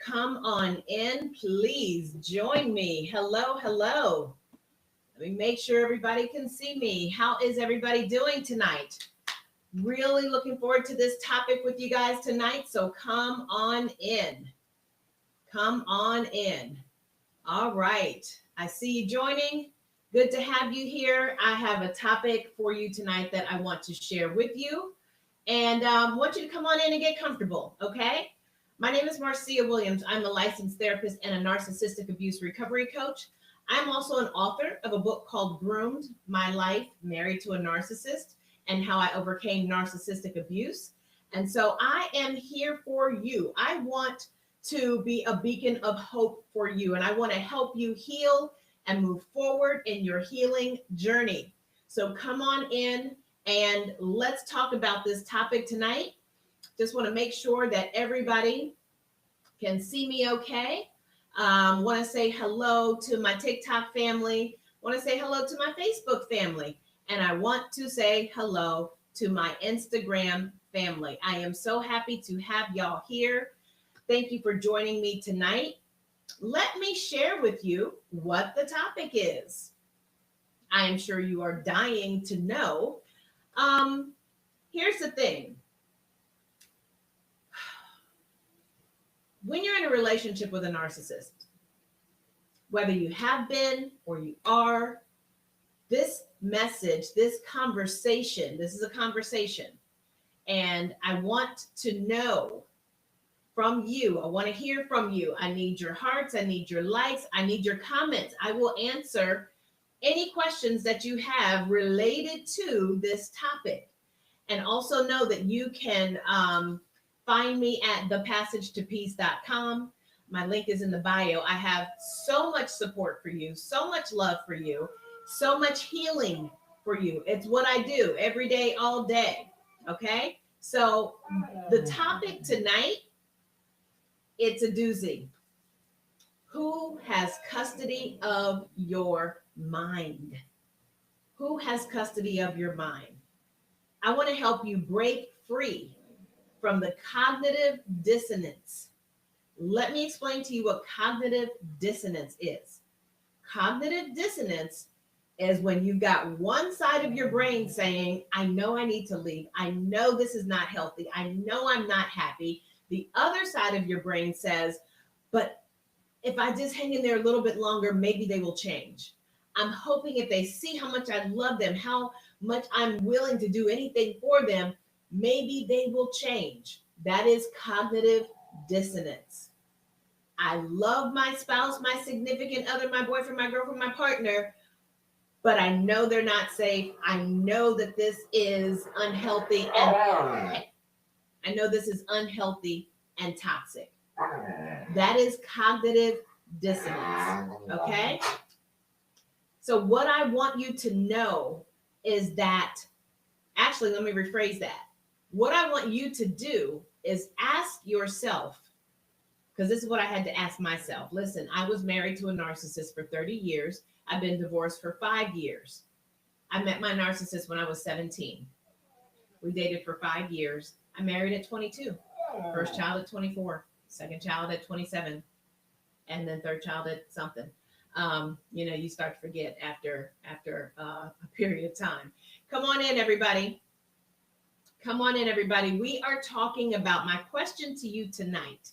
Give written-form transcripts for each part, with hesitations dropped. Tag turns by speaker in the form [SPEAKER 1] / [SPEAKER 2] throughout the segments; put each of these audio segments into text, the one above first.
[SPEAKER 1] Come on in. Please join me. Hello, hello. Let me make sure everybody can see me. How is everybody doing tonight? Really looking forward to this topic with you guys tonight. So come on in. Come on in. All right. I see you joining. Good to have you here. I have a topic for you tonight that I want to share with you. And want you to come on in and get comfortable, okay? My name is Marcia Williams. I'm a licensed therapist and a narcissistic abuse recovery coach. I'm also an author of a book called Groomed: My Life Married to a Narcissist and How I Overcame Narcissistic Abuse. And so I am here for you. I want to be a beacon of hope for you, and I want to help you heal and move forward in your healing journey. So come on in and let's talk about this topic tonight. Just want to make sure that everybody can see me okay. Want to say hello to my TikTok family. Want to say hello to my Facebook family. And I want to say hello to my Instagram family. I am so happy to have y'all here. Thank you for joining me tonight. Let me share with you what the topic is. I am sure you are dying to know. Here's the thing. When you're in a relationship with a narcissist, whether you have been or you are, this message, this conversation, this is a conversation. And I want to know from you. I want to hear from you. I need your hearts. I need your likes. I need your comments. I will answer any questions that you have related to this topic. And also know that you can find me at thepassagetopeace.com. My link is in the bio. I have so much support for you, so much love for you, so much healing for you. It's what I do every day, all day. Okay? So the topic tonight, it's a doozy. Who has custody of your mind? Who has custody of your mind? I want to help you break free from the cognitive dissonance. Let me explain to you what cognitive dissonance is. Cognitive dissonance is when you've got one side of your brain saying, I know I need to leave. I know this is not healthy. I know I'm not happy. The other side of your brain says, but if I just hang in there a little bit longer, maybe they will change. I'm hoping if they see how much I love them, how much I'm willing to do anything for them, maybe they will change. That is cognitive dissonance. I love my spouse, my significant other, my boyfriend, my girlfriend, my partner, but I know they're not safe. I know that this is unhealthy and I know this is unhealthy and toxic. That is cognitive dissonance. Okay? So what I want you to know is that, actually, let me rephrase that. What I want you to do is ask yourself, because this is what I had to ask myself. Listen, I was married to a narcissist for 30 years. I've been divorced for 5 years. I met my narcissist when I was 17. We dated for 5 years. I married at 22. First child at 24. Second child at 27. And then third child at something. You start to forget after a period of time. Come on in, everybody. Come on in, everybody. We are talking about, my question to you tonight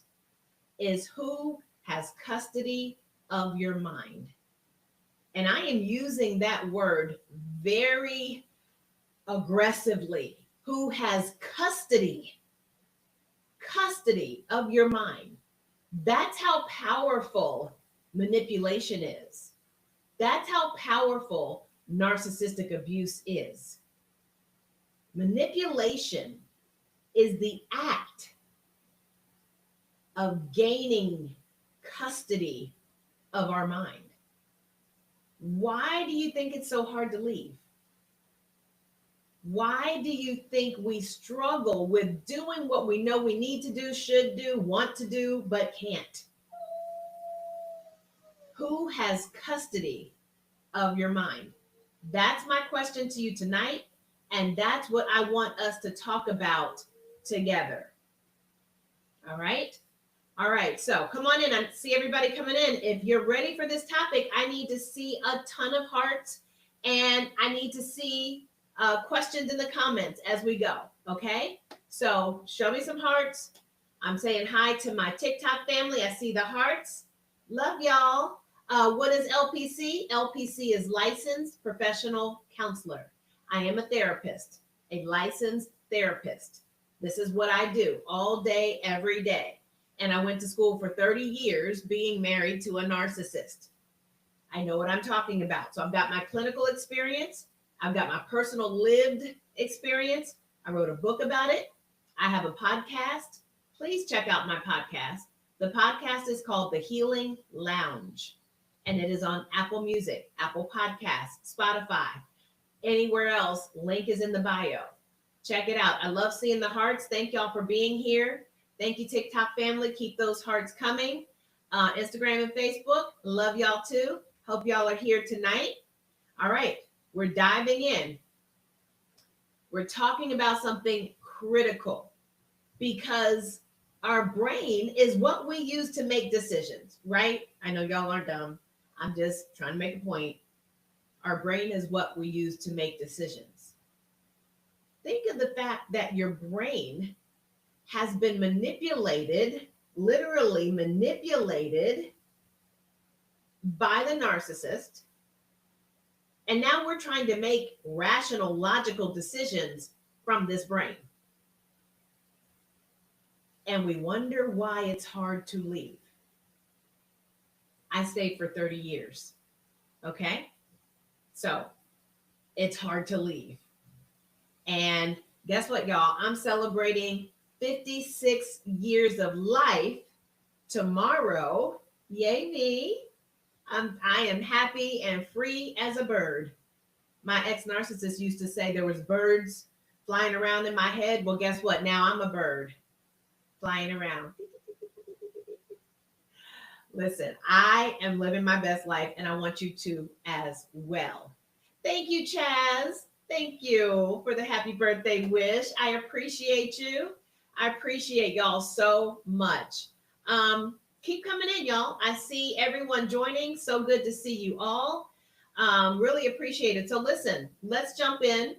[SPEAKER 1] is, who has custody of your mind? And I am using that word very aggressively. Who has custody of your mind? That's how powerful manipulation is. That's how powerful narcissistic abuse is. Manipulation is the act of gaining custody of our mind. Why do you think it's so hard to leave? Why do you think we struggle with doing what we know we need to do, should do, want to do, but can't? Who has custody of your mind? That's my question to you tonight. And that's what I want us to talk about together. All right. right, so come on in. I see everybody coming in. If you're ready for this topic, I need to see a ton of hearts, and I need to see questions in the comments as we go. Okay, so show me some hearts. I'm saying hi to my TikTok family. I see the hearts. Love y'all. What is LPC? LPC is Licensed Professional Counselor. I am a therapist, a licensed therapist. This is what I do all day, every day. And I went to school for 30 years being married to a narcissist. I know what I'm talking about. So I've got my clinical experience. I've got my personal lived experience. I wrote a book about it. I have a podcast. Please check out my podcast. The podcast is called The Healing Lounge, and it is on Apple Music, Apple Podcasts, Spotify, anywhere else. Link is in the bio. Check it out. I love seeing the hearts. Thank y'all for being here. Thank you, TikTok family. Keep those hearts coming. Instagram and Facebook. Love y'all too. Hope y'all are here tonight. All right. We're diving in. We're talking about something critical because our brain is what we use to make decisions, right? I know y'all aren't dumb. I'm just trying to make a point. Our brain is what we use to make decisions. Think of the fact that your brain has been manipulated, literally manipulated by the narcissist. And now we're trying to make rational, logical decisions from this brain. And we wonder why it's hard to leave. I stayed for 30 years. Okay? So it's hard to leave. And guess what, y'all? I'm celebrating 56 years of life tomorrow. Yay me. I am happy and free as a bird. My ex-narcissist used to say there was birds flying around in my head. Well, guess what? Now I'm a bird flying around. Listen, I am living my best life, and I want you to as well. Thank you, Chaz. Thank you for the happy birthday wish. I appreciate you. I appreciate y'all so much. Keep coming in, y'all. I see everyone joining. So good to see you all. Really appreciate it. So listen, let's jump in.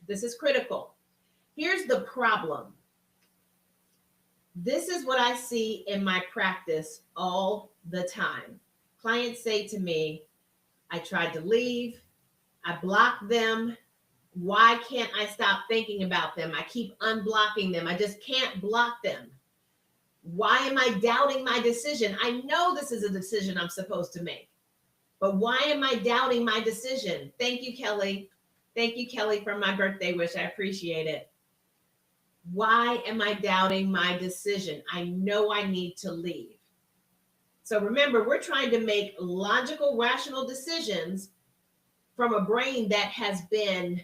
[SPEAKER 1] This is critical. Here's the problem. This is what I see in my practice all the time. Clients say to me, I tried to leave. I blocked them. Why can't I stop thinking about them? I keep unblocking them. I just can't block them. Why am I doubting my decision? I know this is a decision I'm supposed to make, but why am I doubting my decision? Thank you, Kelly. Thank you, Kelly, for my birthday wish. I appreciate it. Why am I doubting my decision? I know I need to leave. So remember, we're trying to make logical, rational decisions from a brain that has been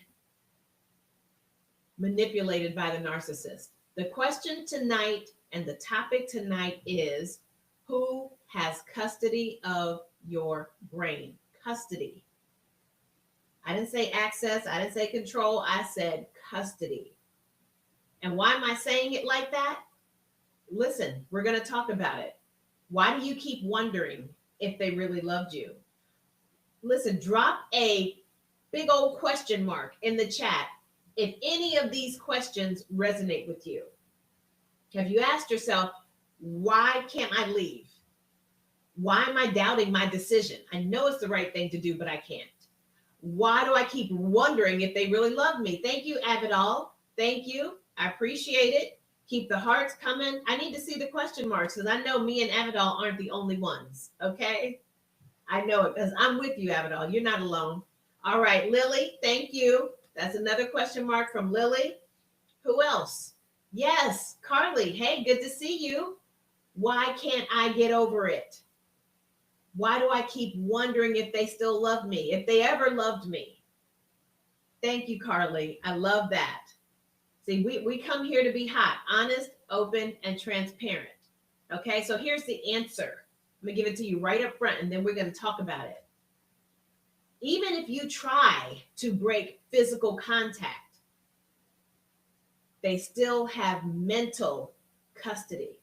[SPEAKER 1] manipulated by the narcissist. The question tonight and the topic tonight is, who has custody of your brain? Custody. I didn't say access. I didn't say control. I said custody. And why am I saying it like that? Listen, we're going to talk about it. Why do you keep wondering if they really loved you? Listen, drop a big old question mark in the chat if any of these questions resonate with you. Have you asked yourself, why can't I leave? Why am I doubting my decision? I know it's the right thing to do, but I can't. Why do I keep wondering if they really love me? Thank you, Avidal. Thank you. I appreciate it. Keep the hearts coming. I need to see the question marks because I know me and Avidal aren't the only ones. Okay? I know it because I'm with you, Avidal. You're not alone. All right, Lily, thank you. That's another question mark from Lily. Who else? Yes, Carly. Hey, good to see you. Why can't I get over it? Why do I keep wondering if they still love me, if they ever loved me? Thank you, Carly. I love that. See, we come here to be hot, honest, open, and transparent. Okay, so here's the answer. I'm going to give it to you right up front, and then we're going to talk about it. Even if you try to break physical contact, they still have mental custody.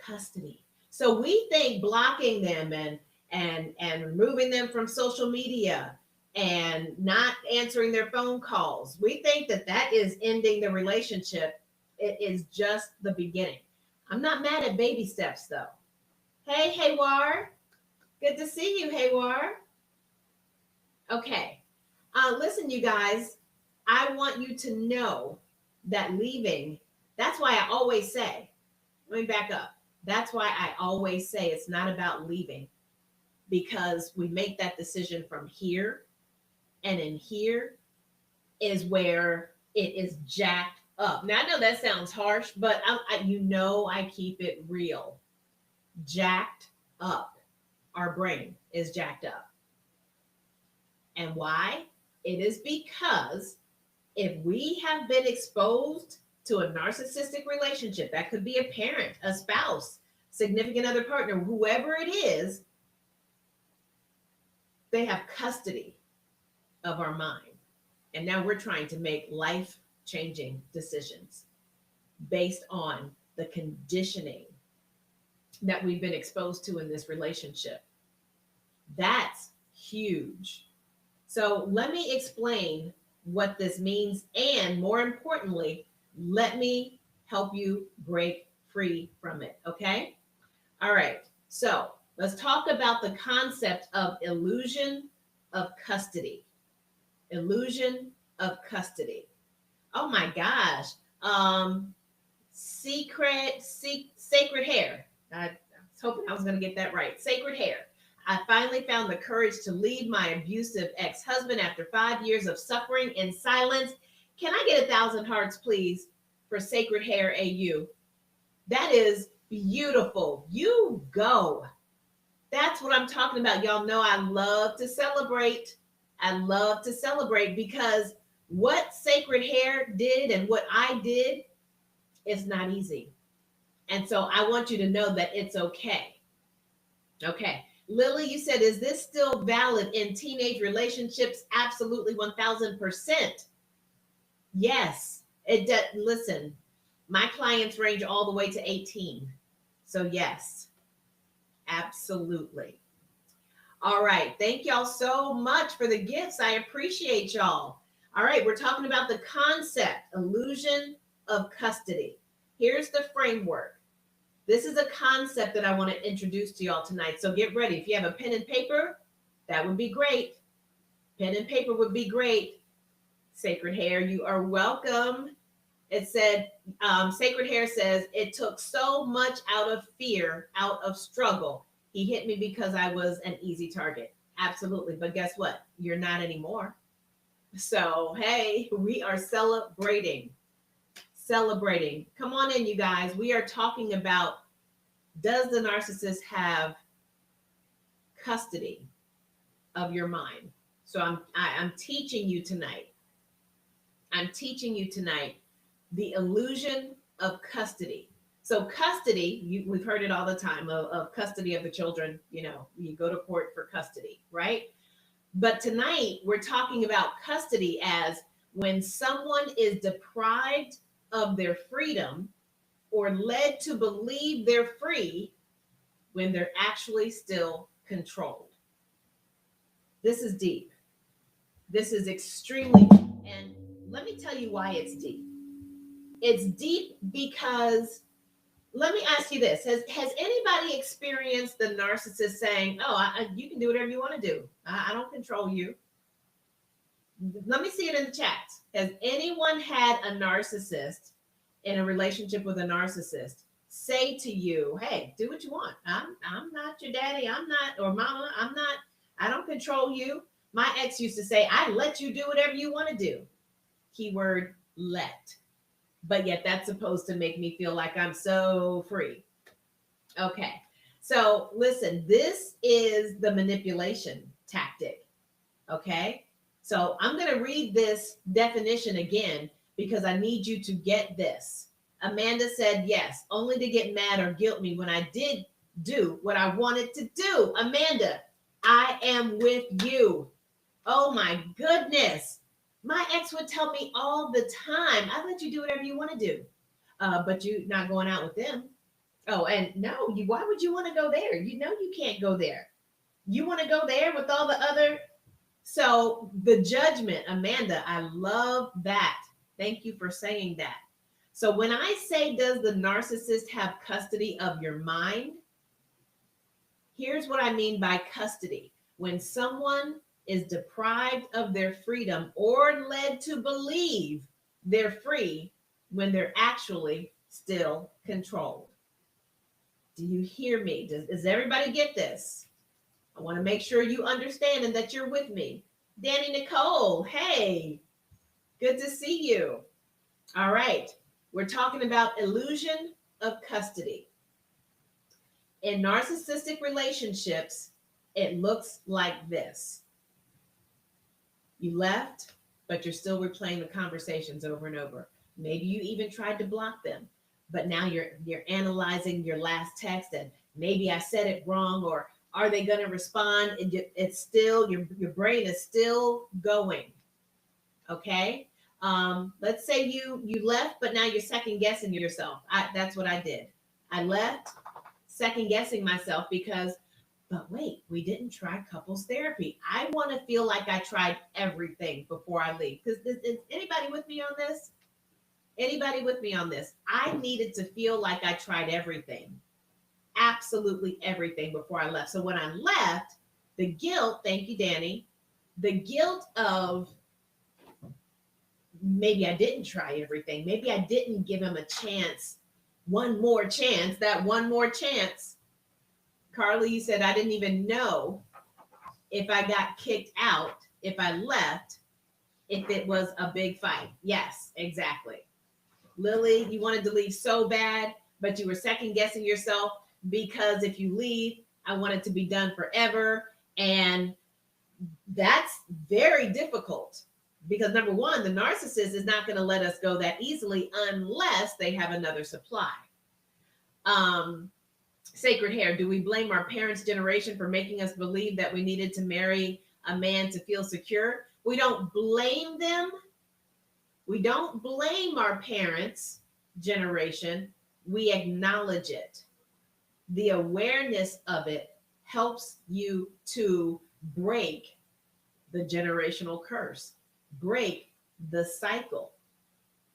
[SPEAKER 1] custody. So we think blocking them and removing them from social media and not answering their phone calls, we think that that is ending the relationship. It is just the beginning. I'm not mad at baby steps though. Hey, Haywar. Good to see you, Haywar. Okay. Listen, you guys, I want you to know that leaving, that's why I always say, let me back up. That's why I always say it's not about leaving, because we make that decision from here, and in here is where it is jacked up. Now, I know that sounds harsh, but I keep it real. Jacked up. Our brain is jacked up. And why? It is because if we have been exposed to a narcissistic relationship, that could be a parent, a spouse, significant other partner, whoever it is, they have custody of our mind. And now we're trying to make life changing decisions based on the conditioning that we've been exposed to in this relationship. That's huge. So let me explain what this means. And more importantly, let me help you break free from it. Okay. All right. So let's talk about the concept of illusion of custody. Illusion of custody. Oh my gosh. Sacred hair. I was hoping I was going to get that right. Sacred hair. I finally found the courage to leave my abusive ex-husband after 5 years of suffering in silence. Can I get 1,000 hearts, please, for Sacred Hair AU? That is beautiful. You go. That's what I'm talking about. Y'all know I love to celebrate. I love to celebrate because what Sacred Hair did and what I did is not easy. And so I want you to know that it's okay. Okay. Lily, you said, is this still valid in teenage relationships? Absolutely, 1000%. Yes, it does. Listen, my clients range all the way to 18. So, yes, absolutely. All right. Thank y'all so much for the gifts. I appreciate y'all. All right. We're talking about the concept, illusion of custody. Here's the framework. This is a concept that I want to introduce to y'all tonight. So get ready. If you have a pen and paper, that would be great. Pen and paper would be great. Sacred Hair, you are welcome. It said, Sacred Hair says, it took so much out of fear, out of struggle. He hit me because I was an easy target. Absolutely. But guess what? You're not anymore. So, hey, we are celebrating. Celebrating. Come on in, you guys. We are talking about, does the narcissist have custody of your mind? So I'm teaching you tonight. I'm teaching you tonight the illusion of custody. So custody, we've heard it all the time of custody of the children. You know, you go to court for custody, right? But tonight we're talking about custody as when someone is deprived of their freedom or led to believe they're free when they're actually still controlled. This is deep. This is extremely deep. And let me tell you why it's deep. It's deep because, let me ask you this. Has anybody experienced the narcissist saying, oh, you can do whatever you want to do. I don't control you. Let me see it in the chat. Has anyone had a narcissist in a relationship with a narcissist say to you, hey, do what you want. I'm not your daddy. I'm not, or mama, I don't control you. My ex used to say, I let you do whatever you want to do. Keyword let. But yet that's supposed to make me feel like I'm so free. Okay. So listen, this is the manipulation tactic. Okay. So I'm going to read this definition again because I need you to get this. Amanda said, yes, only to get mad or guilt me when I did do what I wanted to do. Amanda, I am with you. Oh my goodness. My ex would tell me all the time, I let you do whatever you want to do, but you're not going out with them. Oh, and no, why would you want to go there? You know you can't go there. You want to go there with all the other. So the judgment, Amanda, I love that. Thank you for saying that. So when I say, does the narcissist have custody of your mind? Here's what I mean by custody. When someone is deprived of their freedom or led to believe they're free when they're actually still controlled. Do you hear me? Does everybody get this? I want to make sure you understand and that you're with me. Danny Nicole, hey, good to see you. All right, we're talking about illusion of custody. In narcissistic relationships, it looks like this. You left, but you're still replaying the conversations over and over. Maybe you even tried to block them, but now you're analyzing your last text and maybe I said it wrong, or are they going to respond? And it's still your brain is still going. Okay. Let's say you left, but now you're second guessing yourself. That's what I did. I left, second guessing myself because, but wait, we didn't try couples therapy. I want to feel like I tried everything before I leave. Because is anybody with me on this? Anybody with me on this? I needed to feel like I tried everything, absolutely everything before I left. So when I left, the guilt, thank you, Danny, the guilt of maybe I didn't try everything. Maybe I didn't give him a chance, one more chance, that one more chance. Carly, you said I didn't even know if I got kicked out, if I left, if it was a big fight. Yes, exactly. Lily, you wanted to leave so bad, but you were second guessing yourself because if you leave, I want it to be done forever. And that's very difficult because number one, the narcissist is not going to let us go that easily unless they have another supply. Sacred Hair, do we blame our parents' generation for making us believe that we needed to marry a man to feel secure? We don't blame them. We don't blame our parents' generation. We acknowledge it. The awareness of it helps you to break the generational curse, break the cycle.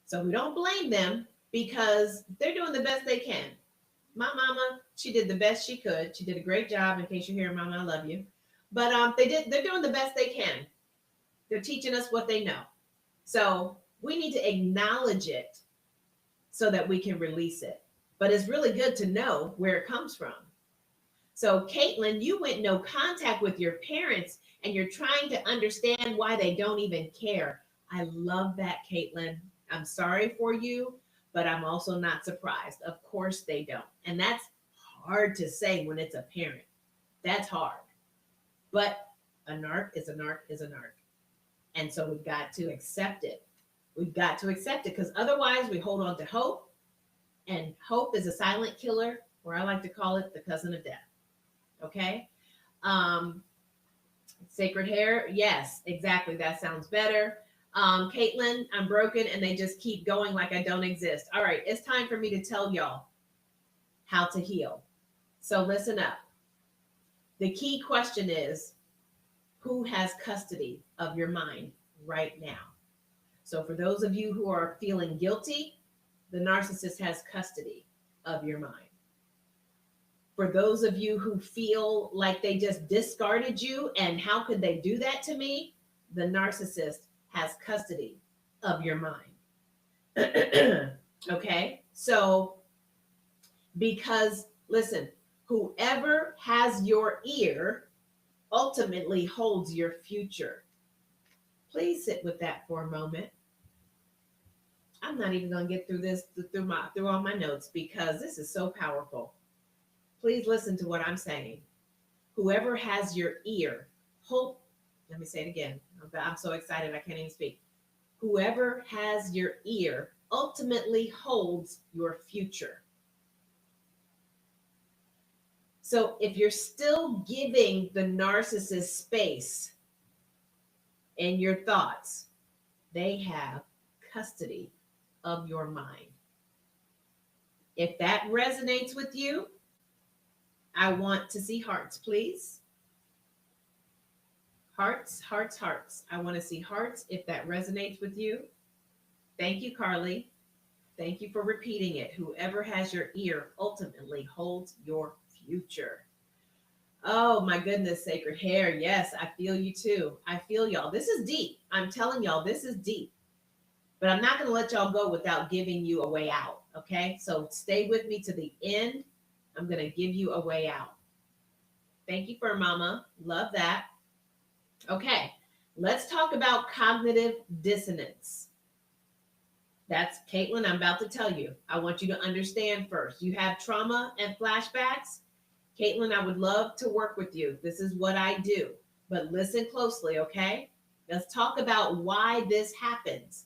[SPEAKER 1] So we don't blame them because they're doing the best they can. My mama, she did the best she could. She did a great job. In case you're here, mama, I love you. But they're doing the best they can. They're teaching us what they know. So we need to acknowledge it so that we can release it. But it's really good to know where it comes from. So Caitlin, you went no contact with your parents and you're trying to understand why they don't even care. I love that, Caitlin. I'm sorry for you, but I'm also not surprised. Of course they don't. And that's hard to say when it's a parent. That's hard. But a narc is a narc is a narc. And so we've got to accept it. We've got to accept it because otherwise we hold on to hope. And hope is a silent killer, or I like to call it the cousin of death. Okay. Sacred Hair. Yes, exactly. That sounds better. Caitlin, I'm broken and they just keep going like I don't exist. All right. It's time for me to tell y'all how to heal. So listen up. The key question is, who has custody of your mind right now? So for those of you who are feeling guilty, the narcissist has custody of your mind. For those of you who feel like they just discarded you and how could they do that to me, the narcissist has custody of your mind. Okay? So, because listen, whoever has your ear ultimately holds your future. Please sit with that for a moment. I'm not even going to get through this through all my notes because this is so powerful. Please listen to what I'm saying. Whoever has your ear, let me say it again. I'm so excited I can't even speak. Whoever has your ear ultimately holds your future. So if you're still giving the narcissist space in your thoughts, they have custody of your mind. If that resonates with you, I want to see hearts, please. Hearts, hearts, hearts. I want to see hearts if that resonates with you. Thank you, Carly. Thank you for repeating it. Whoever has your ear ultimately holds your future. Oh my goodness, sacred hair. Yes, I feel you too. I feel y'all. This is deep. I'm telling y'all, this is deep. But I'm not going to let y'all go without giving you a way out. Okay. So stay with me to the end. I'm going to give you a way out. Thank you for mama. Love that. Okay. Let's talk about cognitive dissonance. That's Caitlin. I'm about to tell you. I want you to understand first. You have trauma and flashbacks. Caitlin, I would love to work with you. This is what I do. But listen closely, okay? Let's talk about why this happens.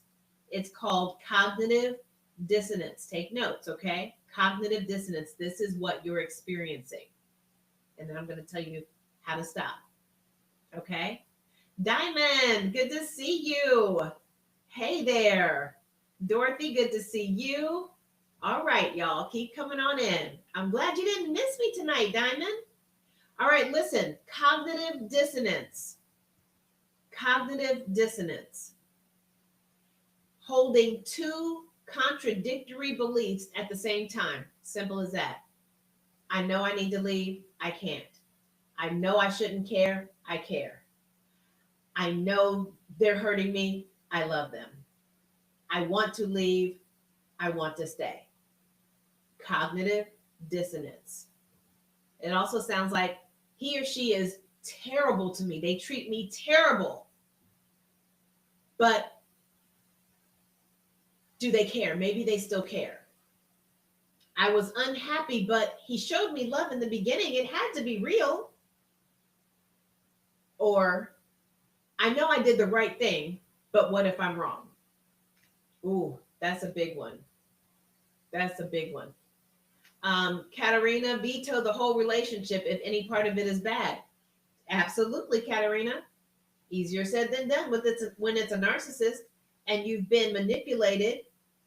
[SPEAKER 1] It's called cognitive dissonance. Take notes, okay? Cognitive dissonance. This is what you're experiencing. And then I'm going to tell you how to stop. Okay? Diamond, good to see you. Hey there. Dorothy, good to see you. All right, y'all, keep coming on in. I'm glad you didn't miss me tonight, Diamond. All right, listen, cognitive dissonance. Cognitive dissonance. Holding two contradictory beliefs at the same time. Simple as that. I know I need to leave. I can't. I know I shouldn't care. I care. I know they're hurting me. I love them. I want to leave. I want to stay. Cognitive dissonance. It also sounds like he or she is terrible to me. They treat me terrible. But do they care? Maybe they still care. I was unhappy, but he showed me love in the beginning. It had to be real. Or I know I did the right thing, but what if I'm wrong? Ooh, that's a big one. That's a big one. Katarina, veto the whole relationship if any part of it is bad. Absolutely, Katarina. Easier said than done when it's a narcissist and you've been manipulated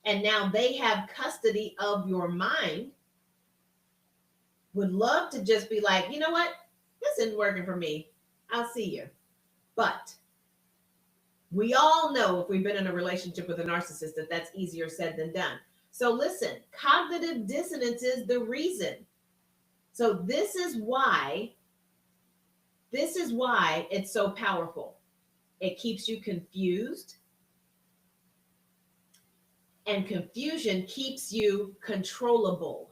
[SPEAKER 1] and now they have custody of your mind. Would love to just be like, you know what? This isn't working for me. I'll see you. But we all know if we've been in a relationship with a narcissist that that's easier said than done. So listen, cognitive dissonance is the reason. So this is why it's so powerful. It keeps you confused. And confusion keeps you controllable.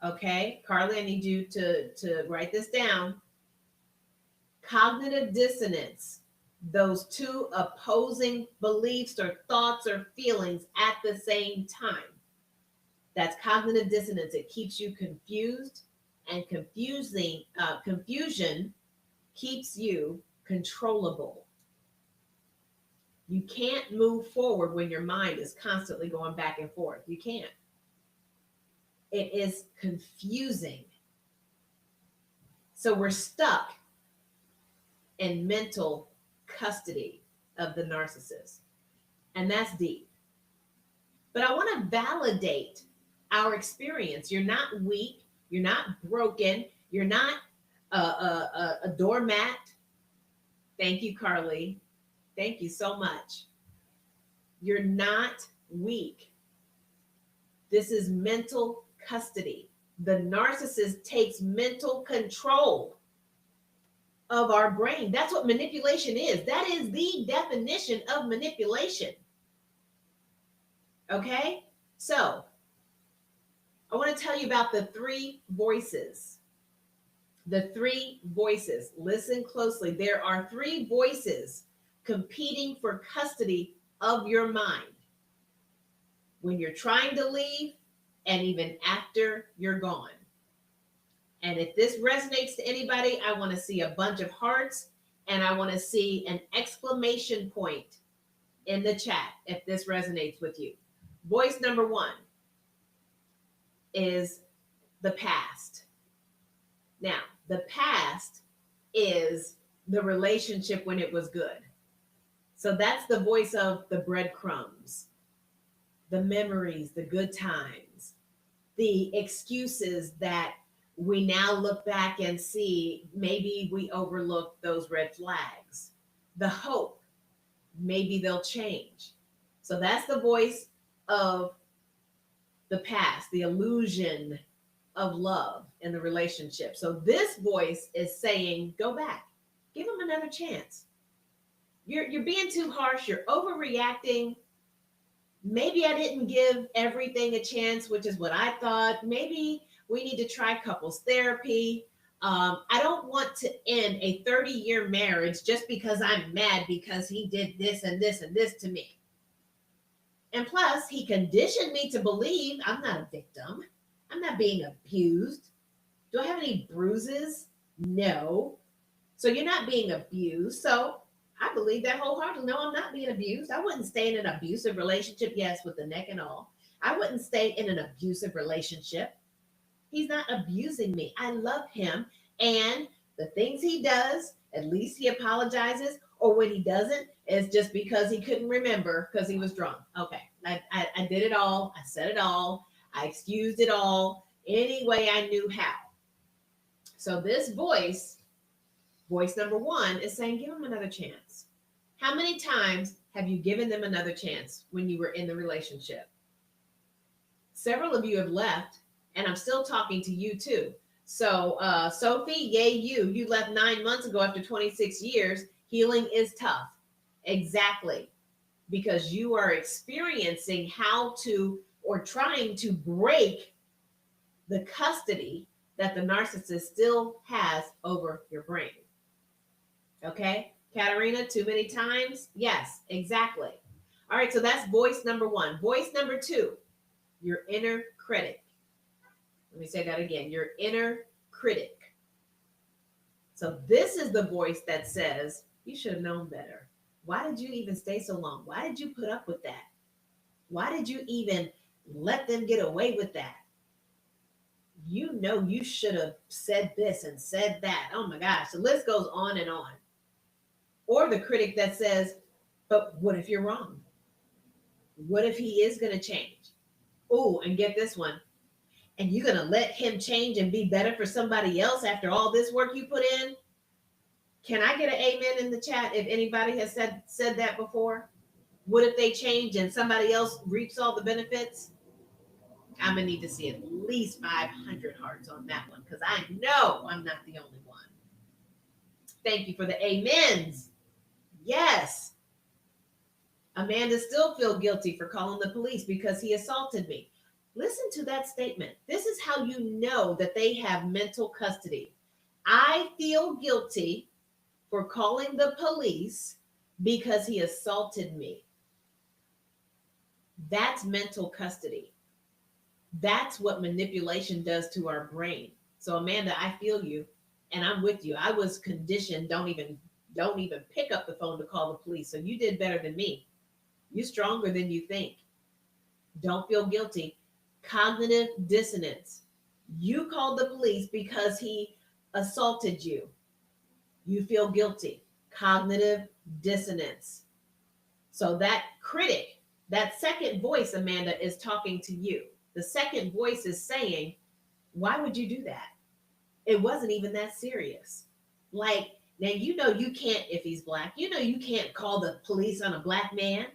[SPEAKER 1] Okay, Carly, I need you to write this down. Cognitive dissonance, those two opposing beliefs or thoughts or feelings at the same time. That's cognitive dissonance. It keeps you confused, and confusion keeps you controllable. You can't move forward when your mind is constantly going back and forth. You can't. It is confusing. So we're stuck in mental custody of the narcissist. And that's deep. But I want to validate our experience. You're not weak. You're not broken. You're not a doormat. Thank you, Carly. Thank you so much. You're not weak. This is mental custody. The narcissist takes mental control of our brain. That's what manipulation is. That is the definition of manipulation. Okay? So, I want to tell you about the three voices. The three voices. Listen closely. There are three voices competing for custody of your mind when you're trying to leave and even after you're gone. And if this resonates to anybody, I want to see a bunch of hearts and I want to see an exclamation point in the chat if this resonates with you. Voice number one is the past. Now, the past is the relationship when it was good. So that's the voice of the breadcrumbs, the memories, the good times. the excuses that we now look back and see maybe we overlooked those red flags. The hope, maybe they'll change. So that's the voice of the past, the illusion of love in the relationship. So this voice is saying, go back, give them another chance. You're being too harsh, you're overreacting. Maybe I didn't give everything a chance, which is what I thought. Maybe we need to try couples therapy. I don't want to end a 30-year marriage just because I'm mad because he did this and this and this to me. And plus, he conditioned me to believe I'm not a victim. I'm not being abused. Do I have any bruises? No. So you're not being abused. So I believe that wholeheartedly. No, I'm not being abused. I wouldn't stay in an abusive relationship, yes, with the neck and all. I wouldn't stay in an abusive relationship. He's not abusing me. I love him. And the things he does, at least he apologizes. Or when he doesn't, it's just because he couldn't remember because he was drunk. Okay. I did it all. I said it all. I excused it all any way I knew how. So this voice number one, is saying, give him another chance. How many times have you given them another chance when you were in the relationship? Several of you have left, and I'm still talking to you too. So, Sophie, yay, you left 9 months ago after 26 years. Healing is tough. Exactly. Because you are experiencing how to, or trying to break the custody that the narcissist still has over your brain. Okay, Katarina, too many times? Yes, exactly. All right, so that's voice number one. Voice number two, your inner critic. Let me say that again, your inner critic. So this is the voice that says, you should have known better. Why did you even stay so long? Why did you put up with that? Why did you even let them get away with that? You know you should have said this and said that. Oh my gosh, the list goes on and on. Or the critic that says, but what if you're wrong? What if he is going to change? Oh, and get this one. And you're going to let him change and be better for somebody else after all this work you put in? Can I get an amen in the chat if anybody has said that before? What if they change and somebody else reaps all the benefits? I'm going to need to see at least 500 hearts on that one because I know I'm not the only one. Thank you for the amens. Yes. Amanda still feel guilty for calling the police because he assaulted me. Listen to that statement. This is how you know that they have mental custody. I feel guilty for calling the police because he assaulted me. That's mental custody. That's what manipulation does to our brain. So Amanda, I feel you and I'm with you. I was conditioned, don't even pick up the phone to call the police. So you did better than me. You're stronger than you think. Don't feel guilty. Cognitive dissonance. You called the police because he assaulted you. You feel guilty. Cognitive dissonance. So that critic, that second voice, Amanda, is talking to you. The second voice is saying, why would you do that? It wasn't even that serious. Like, now you know you can't, if he's black, you know you can't call the police on a black man.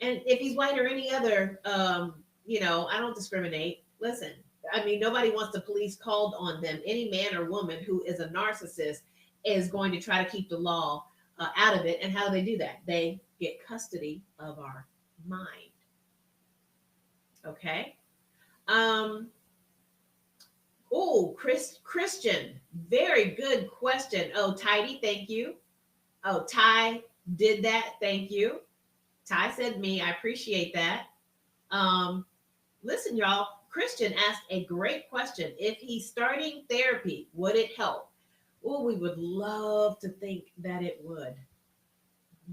[SPEAKER 1] And if he's white or any other, I don't discriminate. Listen, I mean, nobody wants the police called on them. Any man or woman who is a narcissist is going to try to keep the law out of it. And how do they do that? They get custody of our mind. Okay. Christian, very good question. Oh, Tidy, thank you. Oh, Ty did that. Thank you. Ty said me. I appreciate that. Listen, y'all, Christian asked a great question. If he's starting therapy, would it help? Oh, we would love to think that it would.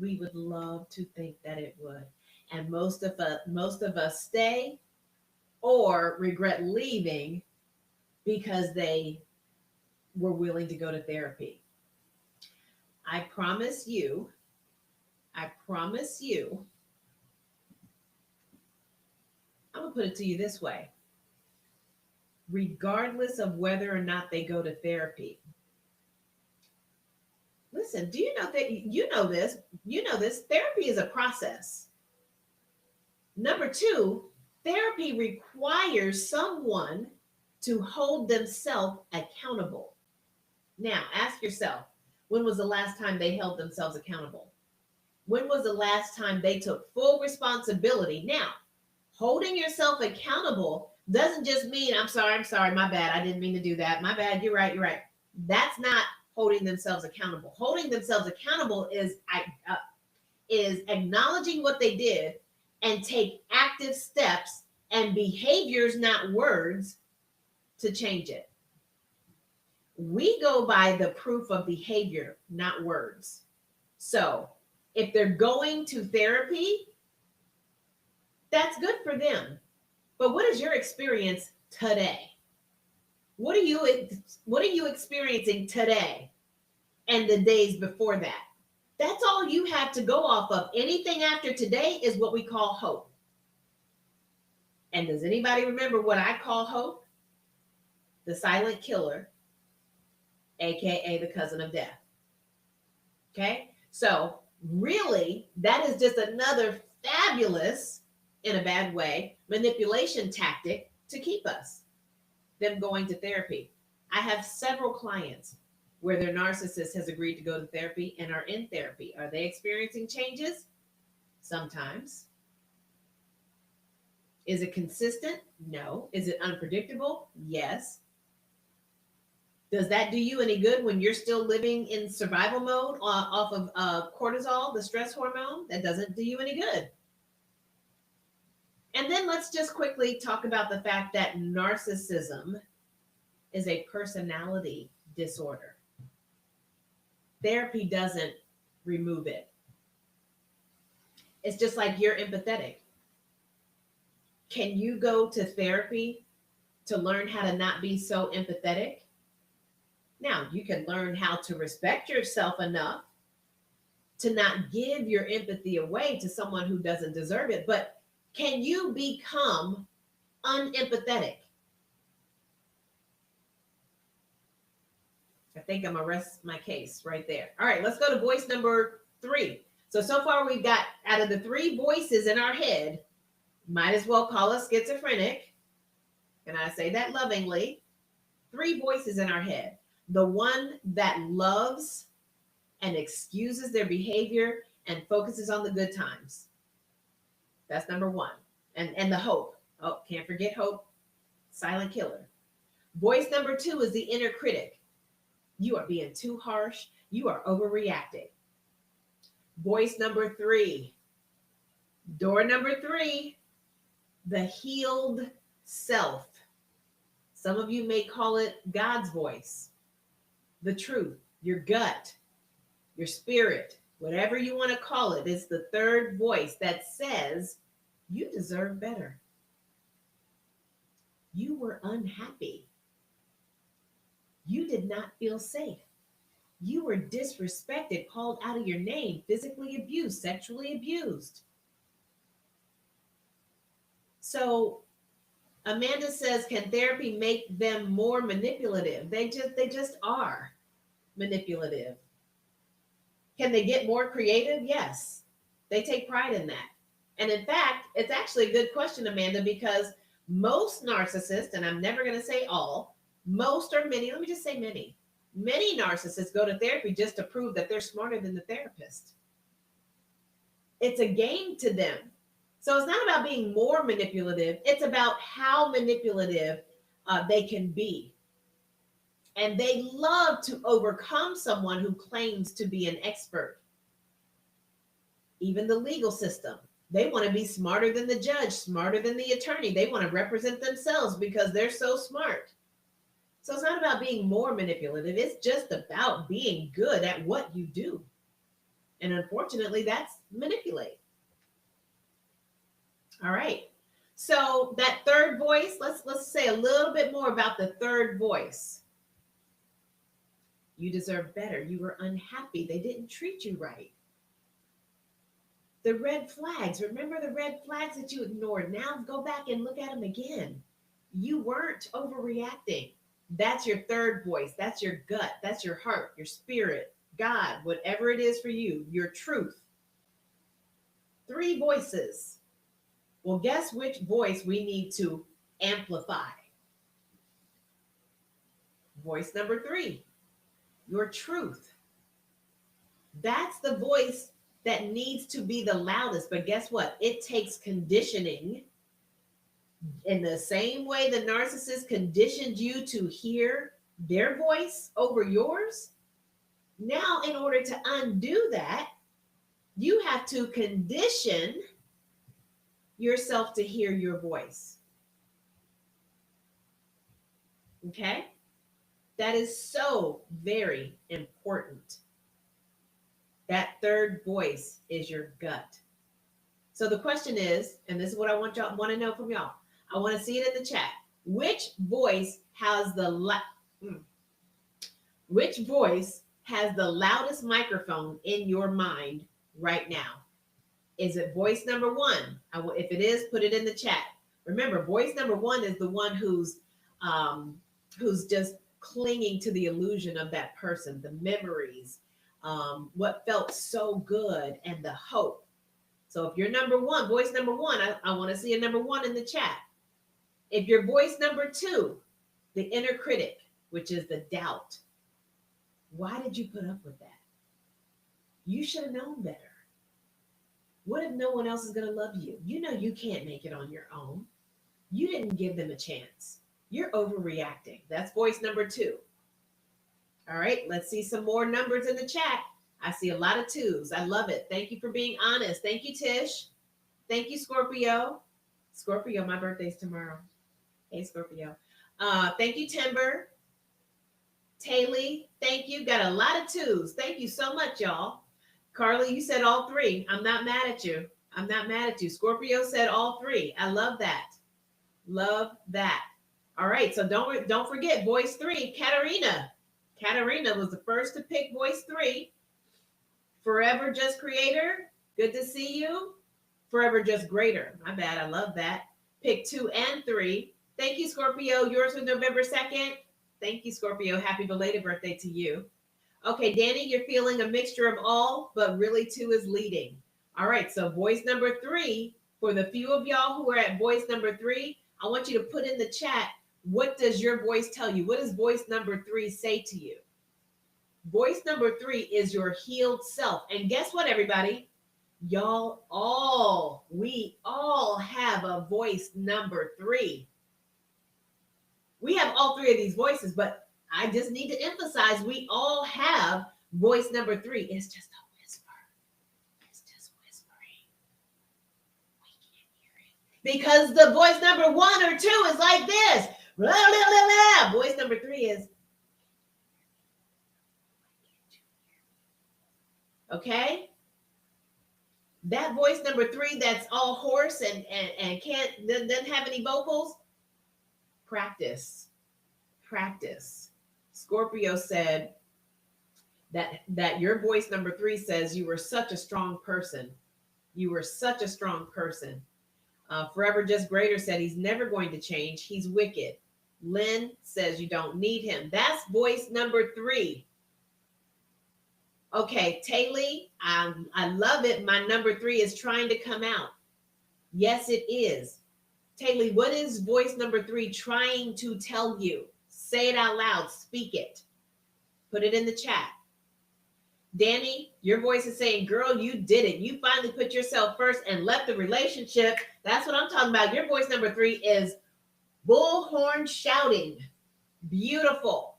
[SPEAKER 1] We would love to think that it would. And most of us stay or regret leaving because they were willing to go to therapy. I promise you, I'm going to put it to you this way. regardless of whether or not they go to therapy. Listen, do you know that you know this therapy is a process. Number two, therapy requires someone to hold themselves accountable. Now, ask yourself, when was the last time they held themselves accountable? When was the last time they took full responsibility? Now, holding yourself accountable doesn't just mean, I'm sorry, my bad, I didn't mean to do that. My bad, you're right. That's not holding themselves accountable. Holding themselves accountable is acknowledging what they did and take active steps and behaviors, not words, to change it. We go by the proof of behavior, not words. So if they're going to therapy, that's good for them. But what is your experience today? What are you experiencing today and the days before that? That's all you have to go off of. Anything after today is what we call hope. And does anybody remember what I call hope? The silent killer, aka the cousin of death. Okay? So, really, that is just another fabulous, in a bad way, manipulation tactic to keep them going to therapy. I have several clients where their narcissist has agreed to go to therapy and are in therapy. Are they experiencing changes? Sometimes. Is it consistent? No. Is it unpredictable? Yes. Does that do you any good when you're still living in survival mode off of cortisol, the stress hormone? That doesn't do you any good. And then let's just quickly talk about the fact that narcissism is a personality disorder. Therapy doesn't remove it. It's just like you're empathetic. Can you go to therapy to learn how to not be so empathetic? Now, you can learn how to respect yourself enough to not give your empathy away to someone who doesn't deserve it. But can you become unempathetic? I think I'm going to rest my case right there. All right, let's go to voice number 3. So far we've got, out of the 3 voices in our head, might as well call us schizophrenic. And I say that lovingly. 3 voices in our head. The one that loves and excuses their behavior and focuses on the good times. That's number 1. And the hope. Oh, can't forget hope. Silent killer. Voice number 2 is the inner critic. You are being too harsh. You are overreacting. Voice number 3. Door number 3. The healed self. Some of you may call it God's voice. The truth, your gut, your spirit, whatever you want to call it, is the third voice that says you deserve better. You were unhappy. You did not feel safe. You were disrespected, called out of your name, physically abused, sexually abused. So Amanda says, can therapy make them more manipulative? They just are manipulative. Can they get more creative? Yes. They take pride in that. And in fact, it's actually a good question, Amanda, because most narcissists, and I'm never going to say all, most or many, let me just say many narcissists go to therapy just to prove that they're smarter than the therapist. It's a game to them. So it's not about being more manipulative. It's about how manipulative they can be. And they love to overcome someone who claims to be an expert. Even the legal system. They want to be smarter than the judge, smarter than the attorney. They want to represent themselves because they're so smart. So it's not about being more manipulative. It's just about being good at what you do. And unfortunately, that's manipulate. All right. So that third voice, let's say a little bit more about the third voice. You deserve better. You were unhappy. They didn't treat you right. The red flags. Remember the red flags that you ignored. Now go back and look at them again. you weren't overreacting. That's your third voice. That's your gut. That's your heart, your spirit, God, whatever it is for you, your truth. Three voices. Well, guess which voice we need to amplify? Voice number three, your truth. That's the voice that needs to be the loudest. But guess what? It takes conditioning. In the same way the narcissist conditioned you to hear their voice over yours, now in order to undo that, you have to condition yourself to hear your voice. Okay? That is so very important. That third voice is your gut. So the question is, and this is what I want to know from y'all. I want to see it in the chat. Which voice has the loudest microphone in your mind right now? Is it voice number one? If it is, put it in the chat. Remember, voice number one is the one who's just clinging to the illusion of that person, the memories, what felt so good, and the hope. So if you're number one, voice number one, I want to see a number one in the chat. If you're voice number two, the inner critic, which is the doubt. Why did you put up with that? You should have known better. What if no one else is going to love you? You know you can't make it on your own. You didn't give them a chance. You're overreacting. That's voice number two. All right, let's see some more numbers in the chat. I see a lot of twos. I love it. Thank you for being honest. Thank you, Tish. Thank you, Scorpio. Scorpio, my birthday's tomorrow. Hey, Scorpio. Thank you, Timber. Taylor, thank you. Got a lot of twos. Thank you so much, y'all. Carly, you said all three. I'm not mad at you. I'm not mad at you. Scorpio said all three. I love that. Love that. All right, so don't forget voice three, Katarina. Katarina was the first to pick voice three. Forever Just Creator, good to see you. Forever Just Greater, my bad, I love that. Pick 2 and 3. Thank you, Scorpio. Yours was November 2nd. Thank you, Scorpio. Happy belated birthday to you. Okay, Danny, you're feeling a mixture of all, but really 2 is leading. All right, so voice number 3, for the few of y'all who are at voice number 3, I want you to put in the chat, what does your voice tell you? What does voice number 3 say to you? Voice number 3 is your healed self. And guess what, everybody? We all have a voice number 3. We have all 3 of these voices, but I just need to emphasize we all have voice number 3. It's just a whisper. It's just whispering. We can't hear it. Because the voice number 1 or 2 is like this. Blah, blah, blah, blah. Voice number 3 is, okay? That voice number 3 that's all hoarse and doesn't have any vocals, practice. Scorpio said that your voice number 3 says you were such a strong person. You were such a strong person. Forever Just Greater said he's never going to change. He's wicked. Lynn says you don't need him. That's voice number 3. Okay, Taylor, I love it. My number 3 is trying to come out. Yes, it is. Taylor, what is voice number 3 trying to tell you? Say it out loud. Speak it. Put it in the chat. Danny, your voice is saying, girl, you did it. You finally put yourself first and left the relationship. That's what I'm talking about. Your voice number 3 is bullhorn shouting. Beautiful.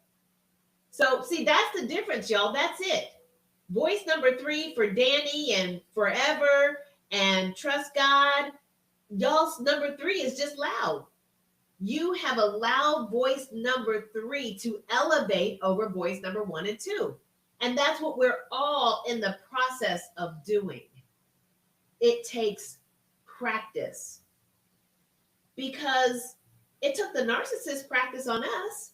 [SPEAKER 1] So, see, that's the difference, y'all. That's it. Voice number 3 for Danny and Forever and Trust God. Y'all's number 3 is just loud. You have a loud voice number 3 to elevate over voice number 1 and 2. And that's what we're all in the process of doing. It takes practice. Because it took the narcissist practice on us.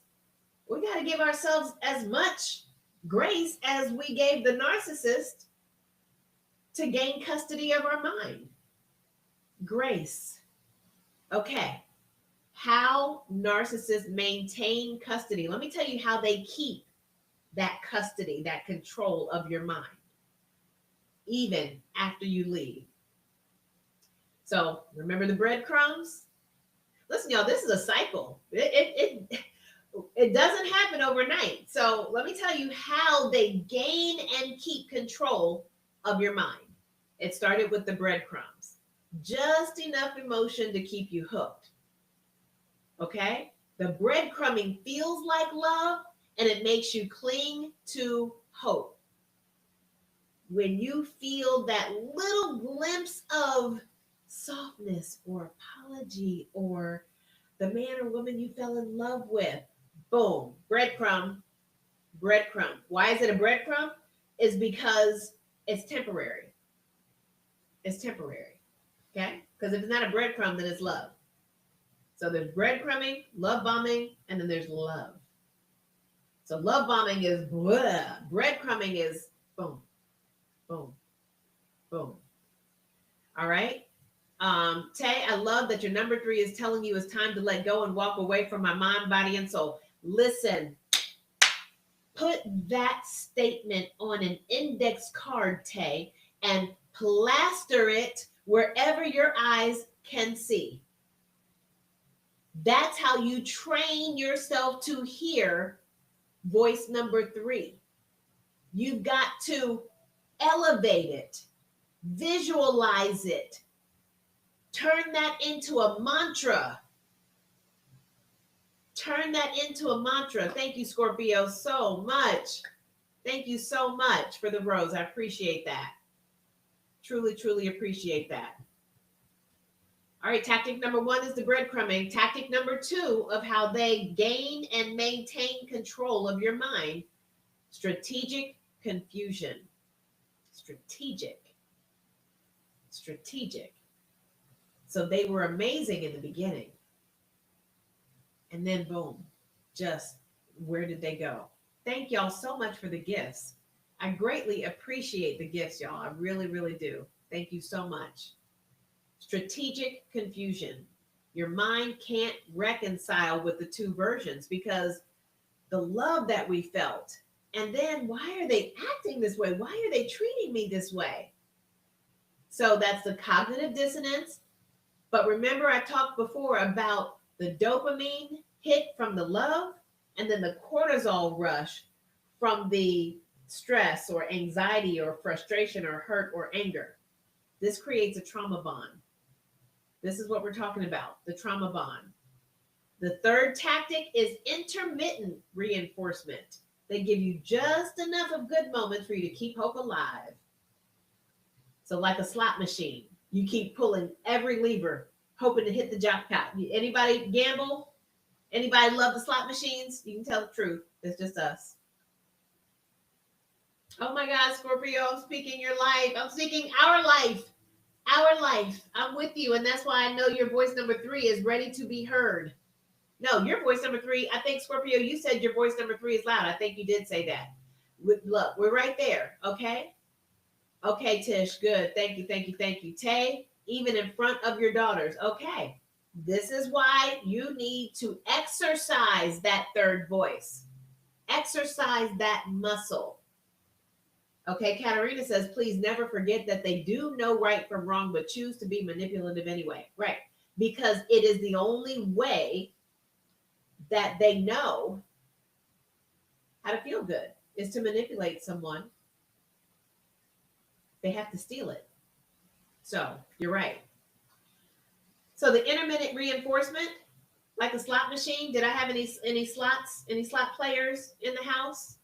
[SPEAKER 1] We got to give ourselves as much grace as we gave the narcissist to gain custody of our mind. Grace. Okay. how narcissists maintain custody. Let me tell you how they keep that custody, that control of your mind, even after you leave. So remember the breadcrumbs? Listen, y'all, this is a cycle. It doesn't happen overnight. So let me tell you how they gain and keep control of your mind. It started with the breadcrumbs, just enough emotion to keep you hooked. Okay? The breadcrumbing feels like love and it makes you cling to hope. When you feel that little glimpse of softness or apology or the man or woman you fell in love with, boom, breadcrumb, breadcrumb. Why is it a breadcrumb? Is because it's temporary. It's temporary. Okay? Because if it's not a breadcrumb, then it's love. So there's breadcrumbing, love bombing, and then there's love. So love bombing is blah. Breadcrumbing is boom, boom, boom. All right. Tay, I love that your number 3 is telling you it's time to let go and walk away from my mind, body, and soul. Listen, put that statement on an index card, Tay, and plaster it wherever your eyes can see. That's how you train yourself to hear voice number 3. You've got to elevate it, visualize it, turn that into a mantra. Turn that into a mantra. Thank you, Scorpio, so much. Thank you so much for the rose. I appreciate that. Truly, truly appreciate that. All right, tactic number 1 is the breadcrumbing. Tactic number 2 of how they gain and maintain control of your mind, strategic confusion. Strategic. So they were amazing in the beginning. And then boom, just where did they go? Thank y'all so much for the gifts. I greatly appreciate the gifts, y'all. I really, really do. Thank you so much. Strategic confusion. Your mind can't reconcile with the 2 versions because the love that we felt, and then why are they acting this way? Why are they treating me this way? So that's the cognitive dissonance. But remember, I talked before about the dopamine hit from the love and then the cortisol rush from the stress or anxiety or frustration or hurt or anger. This creates a trauma bond. This is what we're talking about, the trauma bond. The third tactic is intermittent reinforcement. They give you just enough of good moments for you to keep hope alive. So like a slot machine, you keep pulling every lever, hoping to hit the jackpot. Anybody gamble? Anybody love the slot machines? You can tell the truth. It's just us. Oh my God, Scorpio, I'm speaking your life. I'm speaking our life. Our life. I'm with you. And that's why I know your voice number 3 is ready to be heard. No, your voice number 3, I think, Scorpio, you said your voice number 3 is loud. I think you did say that. Look, we're right there. Okay. Okay, Tish. Good. Thank you. Thank you. Thank you. Tay, even in front of your daughters. Okay. This is why you need to exercise that third voice. Exercise that muscle. Okay, Katarina says, please never forget that they do know right from wrong, but choose to be manipulative anyway. Right. Because it is the only way that they know how to feel good is to manipulate someone. They have to steal it. So you're right. So the intermittent reinforcement, like a slot machine. Did I have any slot players in the house?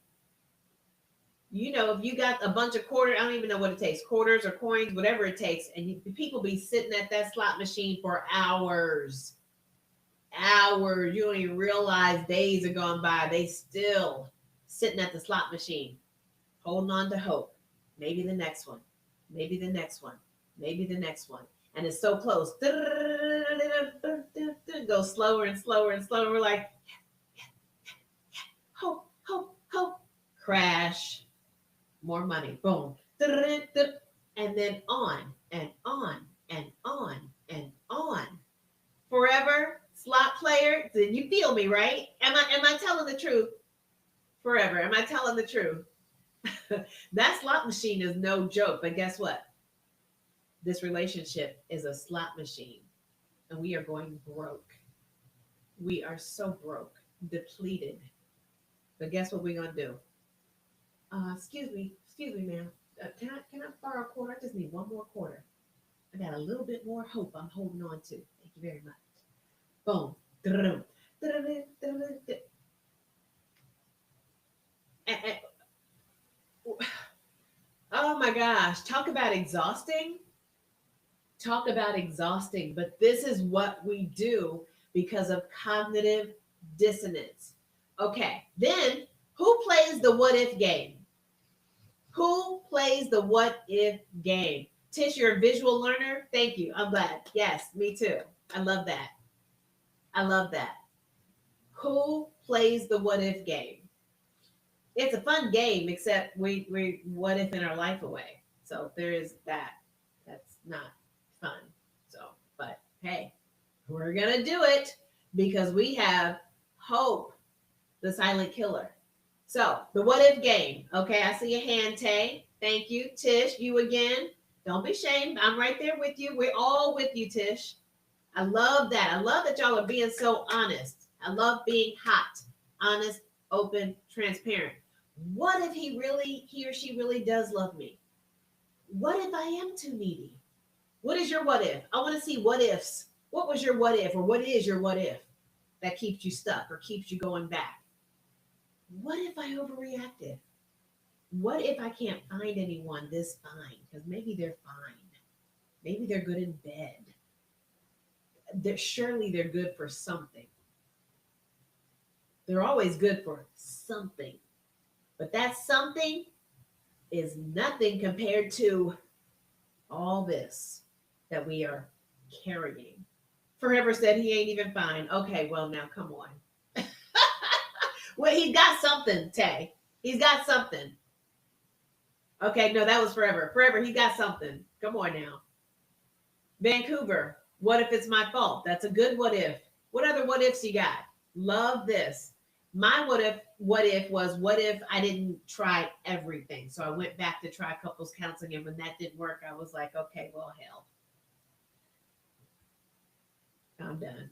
[SPEAKER 1] You know, if you got a bunch of quarters, I don't even know what it takes, quarters or coins, whatever it takes, and people be sitting at that slot machine for hours. You don't even realize days are gone by. They still sitting at the slot machine, holding on to hope. Maybe the next one. Maybe the next one. Maybe the next one. And it's so close. Go slower and slower and slower. We're like, hope, hope, hope. Crash. More money. Boom. And then on and on and on and on. Forever Slot player, then you feel me, right? Am I telling the truth? Forever. Am I telling the truth? That slot machine is no joke, but guess what? This relationship is a slot machine, and we are going broke. We are so broke, depleted. But guess what we're gonna do? Excuse me, ma'am. Can I borrow a quarter? I just need one more quarter. I got a little bit more hope I'm holding on to. Thank you very much. Boom. Oh my gosh. Talk about exhausting. Talk about exhausting. But this is what we do because of cognitive dissonance. Okay. Then who plays the what if game? Who plays the what if game? Tish, you're a visual learner. Thank you. I'm glad. Yes, me too. I love that. I love that. Who plays the what if game? It's a fun game, except we what if in our life away. So there is that. That's not fun. So, but hey, we're gonna do it because we have hope, the silent killer. So the what if game. Okay, I see a hand, Tay. Thank you, Tish. You again. Don't be ashamed. I'm right there with you. We're all with you, Tish. I love that. I love that y'all are being so honest. I love being hot, honest, open, transparent. What if he or she really does love me? What if I am too needy? What is your what if? I want to see what ifs. What was your what if, or what is your what if that keeps you stuck or keeps you going back? What if I overreacted? What if I can't find anyone this fine? Because maybe they're fine. Maybe they're good in bed. Surely they're good for something. They're always good for something. But that something is nothing compared to all this that we are carrying. Forever said he ain't even fine. Okay, well, now come on. Well, he's got something, Tay. He's got something. Okay, no, that was forever. Forever, he got something. Come on now. Vancouver, what if it's my fault? That's a good what if. What other what ifs you got? Love this. My what if was what if I didn't try everything? So I went back to try couples counseling, and when that didn't work, I was like, okay, well, hell, I'm done.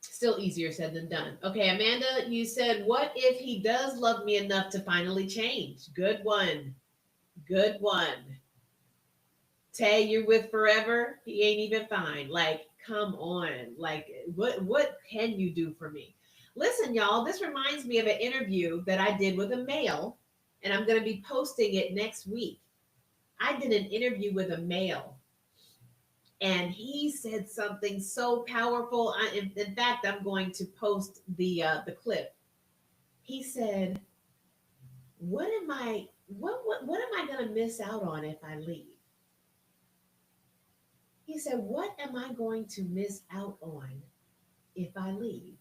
[SPEAKER 1] Still easier said than done. Okay, Amanda, you said, what if he does love me enough to finally change? Good one. Good one. Tay, you're with forever. He ain't even fine. Like, come on. Like, what can you do for me? Listen, y'all, this reminds me of an interview that I did with a male, and I'm going to be posting it next week. I did an interview with a male, and he said something so powerful. In fact, I'm going to post the clip. He said, "What am I? What am I going to miss out on if I leave?" He said, "What am I going to miss out on if I leave?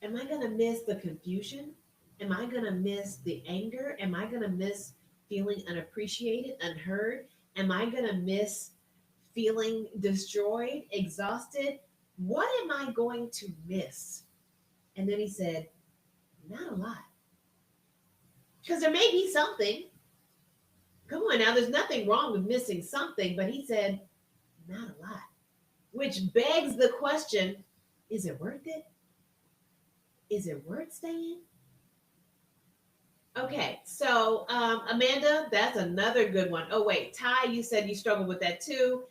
[SPEAKER 1] Am I going to miss the confusion? Am I going to miss the anger? Am I going to miss feeling unappreciated, unheard? Am I going to miss feeling destroyed, exhausted? What am I going to miss?" And then he said, "Not a lot." Because there may be something. Come on now, there's nothing wrong with missing something, but he said, "Not a lot." Which begs the question, is it worth it? Is it worth staying? Okay, so Amanda, that's another good one. Oh wait, Ty, you said you struggle with that too.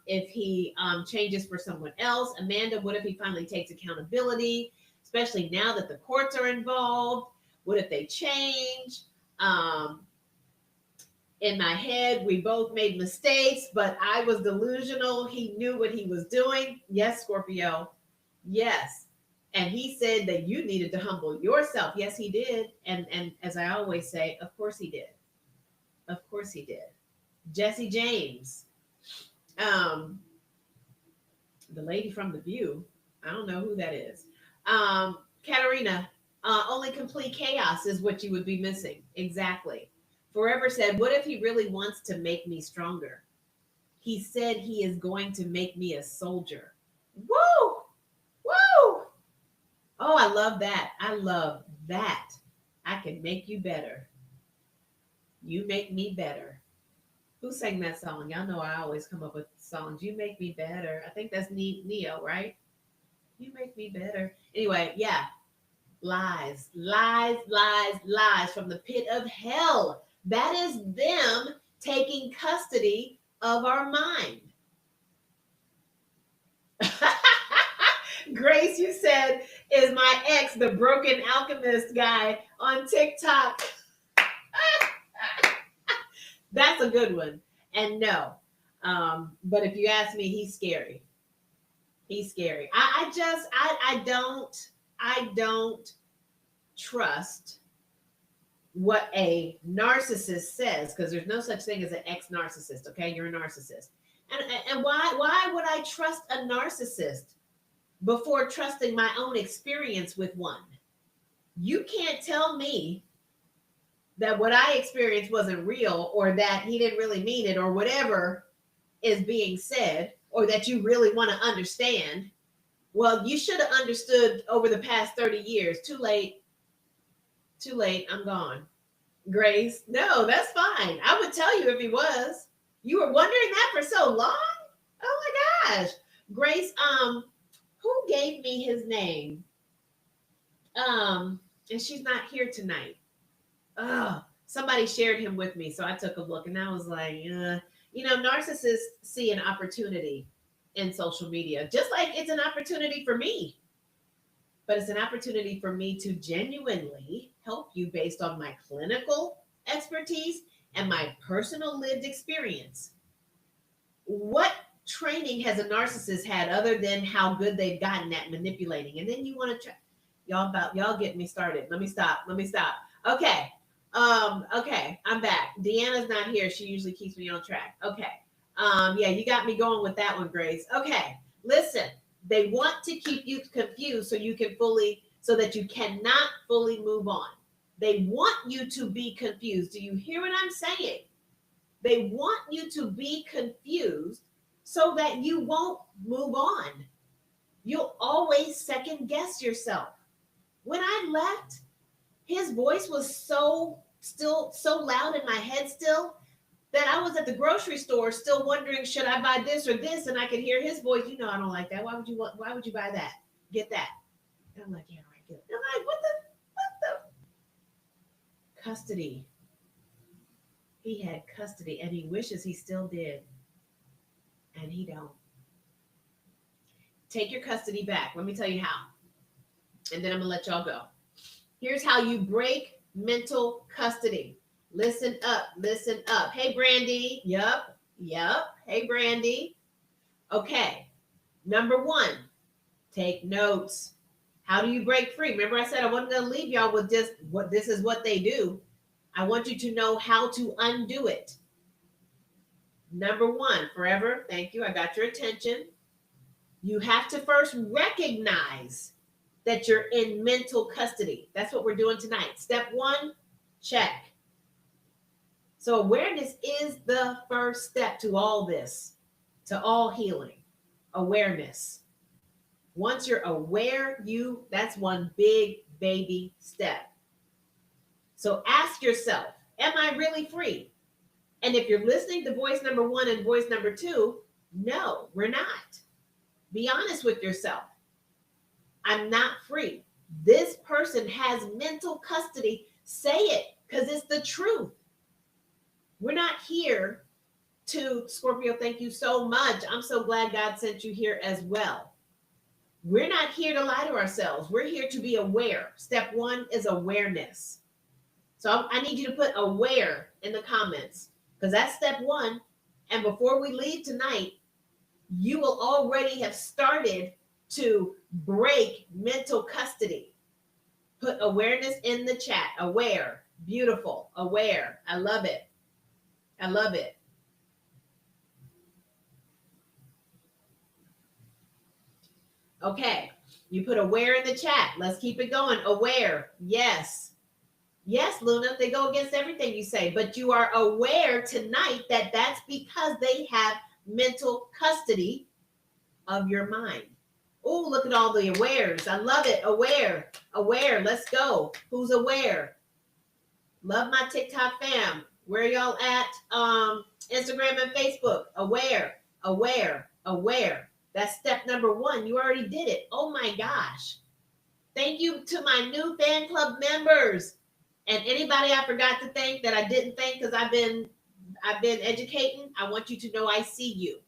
[SPEAKER 1] If he changes for someone else, Amanda, what if he finally takes accountability, especially now that the courts are involved? What if they change? Um, in my head, we both made mistakes, but I was delusional. He knew what he was doing. Yes, Scorpio. Yes. And he said that you needed to humble yourself. Yes, he did. And as I always say, of course he did. Of course he did. Jesse James, um, the lady from The View. I don't know who that is. Katarina, only complete chaos is what you would be missing. Exactly. Forever said, what if he really wants to make me stronger? He said he is going to make me a soldier. Woo! Oh, I love that. I love that. I can make you better. You make me better. Who sang that song? Y'all know I always come up with songs. You make me better. I think that's Neo, right? You make me better. Anyway, yeah. Lies, lies, lies, lies from the pit of hell. That is them taking custody of our mind. Grace, you said, is my ex, the broken alchemist guy on TikTok. That's a good one. And no, but if you ask me, he's scary. He's scary. I don't trust what a narcissist says, because there's no such thing as an ex-narcissist. Okay, you're a narcissist. And why would I trust a narcissist before trusting my own experience with one? You can't tell me that what I experienced wasn't real, or that he didn't really mean it, or whatever is being said, or that you really want to understand. Well, you should have understood over the past 30 years. Too late. Too late. I'm gone. Grace, no, that's fine. I would tell you if he was. You were wondering that for so long? Oh my gosh. Grace, who gave me his name? And she's not here tonight. Oh, somebody shared him with me, so I took a look and I was like, narcissists see an opportunity in social media, just like it's an opportunity for me. But it's an opportunity for me to genuinely help you based on my clinical expertise and my personal lived experience. What training has a narcissist had other than how good they've gotten at manipulating? And then you want to try, y'all get me started. Let me stop. Okay. Okay, I'm back. Deanna's not here. She usually keeps me on track. Okay. Yeah, you got me going with that one, Grace. Okay. Listen, they want to keep you confused so that you cannot fully move on. They want you to be confused. Do you hear what I'm saying? They want you to be confused so that you won't move on. You'll always second guess yourself. When I left, his voice was still so loud in my head still, that I was at the grocery store still wondering, should I buy this or this? And I could hear his voice. I don't like that. Why would you buy that? Get that. And I'm like, yeah, right, good. And I'm like, what the custody? He had custody and he wishes he still did. And he don't. Take your custody back. Let me tell you how. And then I'm gonna let y'all go. Here's how you break mental custody. Listen up, listen up. Hey, Brandy. Yup. Hey, Brandy. Okay. Number one, take notes. How do you break free? Remember, I said I wasn't going to leave y'all with just what this is what they do. I want you to know how to undo it. Number one, forever. Thank you. I got your attention. You have to first recognize that you're in mental custody. That's what we're doing tonight. Step one, check. So awareness is the first step to all this, to all healing. Awareness. Once you're aware, that's one big baby step. So ask yourself, am I really free? And if you're listening to voice number one and voice number two, no, we're not. Be honest with yourself. I'm not free. This person has mental custody. Say it, because it's the truth. We're not here to, Scorpio, thank you so much. I'm so glad God sent you here as well. We're not here to lie to ourselves. We're here to be aware. Step one is awareness. So I need you to put aware in the comments, because that's step one. And before we leave tonight, you will already have started to break mental custody. Put awareness in the chat. Aware. Beautiful. Aware. I love it. I love it. Okay. You put aware in the chat. Let's keep it going. Aware. Yes. Yes, Luna, they go against everything you say, but you are aware tonight that that's because they have mental custody of your mind, Oh, look at all the awares. I love it. Aware, aware. Let's go. Who's aware? Love my TikTok fam. Where y'all at? Instagram and Facebook. Aware, aware, aware. That's step number one. You already did it. Oh my gosh. Thank you to my new fan club members. And anybody I forgot to thank that I didn't thank because I've been educating. I want you to know I see you.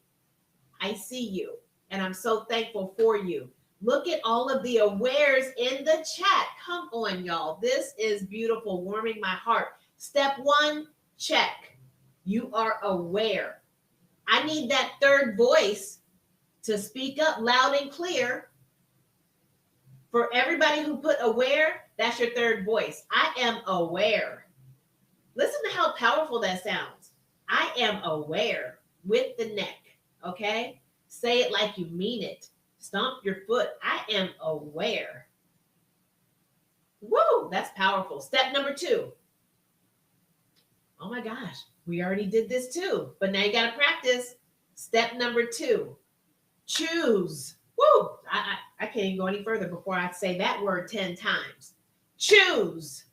[SPEAKER 1] I see you. And I'm so thankful for you. Look at all of the awares in the chat. Come on, y'all. This is beautiful, warming my heart. Step one, check. You are aware. I need that third voice to speak up loud and clear. For everybody who put aware, that's your third voice. I am aware. Listen to how powerful that sounds. I am aware with the neck, okay? Say it like you mean it. Stomp your foot. I am aware. Woo, that's powerful. Step number two. Oh my gosh, we already did this too, but now you got to practice. Step number two, choose. Woo, I can't even go any further before I say that word 10 times. Choose.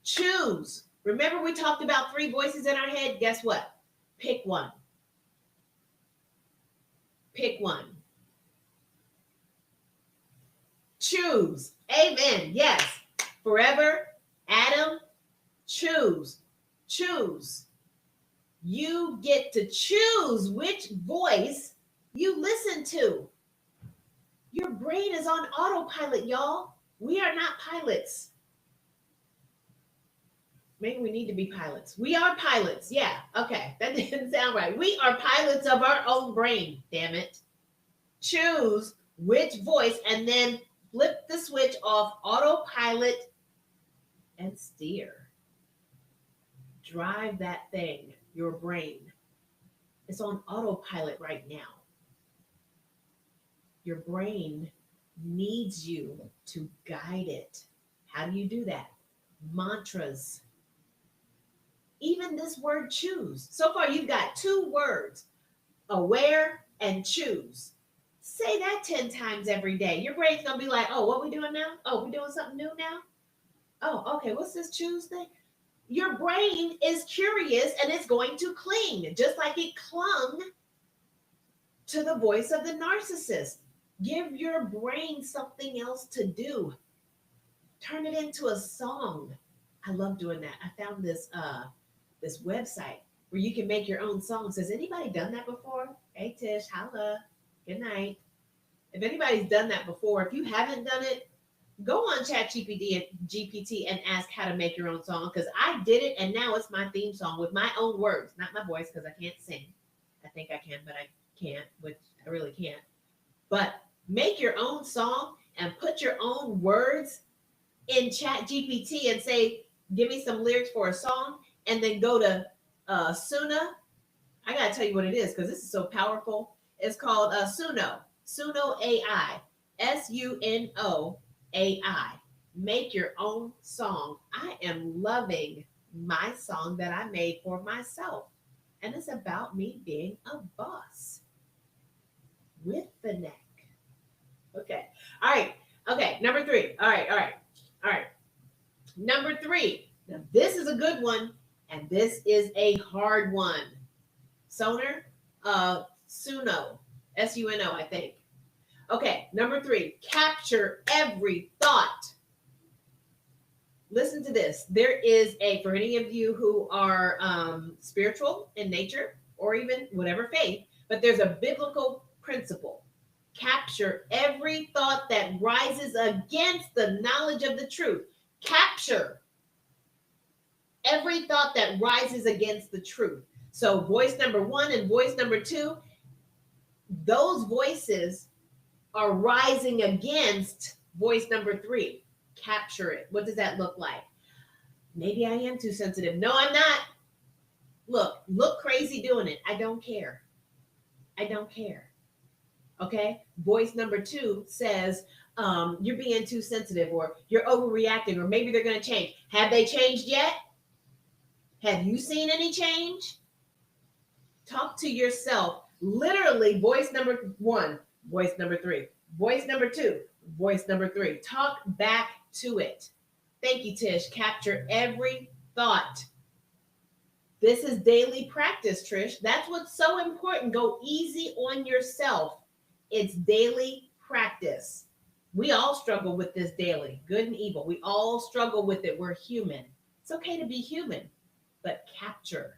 [SPEAKER 1] Choose. Remember we talked about three voices in our head? Guess what? Pick one. Pick one. Choose. Amen. Yes. Forever, Adam, choose. Choose. You get to choose which voice you listen to. Your brain is on autopilot, y'all. We are not pilots. Maybe we need to be pilots. We are pilots. Yeah. Okay. That didn't sound right. We are pilots of our own brain. Damn it. Choose which voice and then flip the switch off autopilot and steer. Drive that thing, your brain. It's on autopilot right now. Your brain needs you to guide it. How do you do that? Mantras. Even this word choose. So far, you've got two words, aware and choose. Say that 10 times every day. Your brain's going to be like, oh, what we doing now? Oh, we doing something new now? Oh, okay. What's this choose thing? Your brain is curious and it's going to cling, just like it clung to the voice of the narcissist. Give your brain something else to do. Turn it into a song. I love doing that. I found this this website where you can make your own songs. Has anybody done that before? Hey Tish, holla. Good night. If anybody's done that before, if you haven't done it, go on ChatGPT and ask how to make your own song, because I did it and now it's my theme song with my own words, not my voice because I can't sing. I think I can, but I can't, which I really can't. But make your own song and put your own words in ChatGPT and say, give me some lyrics for a song, and then go to Suno. I got to tell you what it is because this is so powerful. It's called Suno. Suno AI. Suno AI. Make your own song. I am loving my song that I made for myself. And it's about me being a boss with the neck. Okay. All right. Okay. Number three. All right. Number three. Now, this is a good one, and this is a hard one. Suno, Suno, Suno, I think. Okay, number three, capture every thought. Listen to this. There is for any of you who are spiritual in nature or even whatever faith, but there's a biblical principle. Capture every thought that rises against the knowledge of the truth. Capture every thought that rises against the truth. So voice number one and voice number two, those voices are rising against voice number three. Capture it. What does that look like? Maybe I am too sensitive. No, I'm not. Look crazy doing it. I don't care. I don't care. Okay. Voice number two says, you're being too sensitive, or you're overreacting, or maybe they're going to change. Have they changed yet? Have you seen any change? Talk to yourself. Literally, voice number one, voice number three. Voice number 2, voice number 3. Talk back to it. Thank you, Tish. Capture every thought. This is daily practice, Trish. That's what's so important. Go easy on yourself. It's daily practice. We all struggle with this daily, good and evil. We all struggle with it. We're human. It's okay to be human, but capture.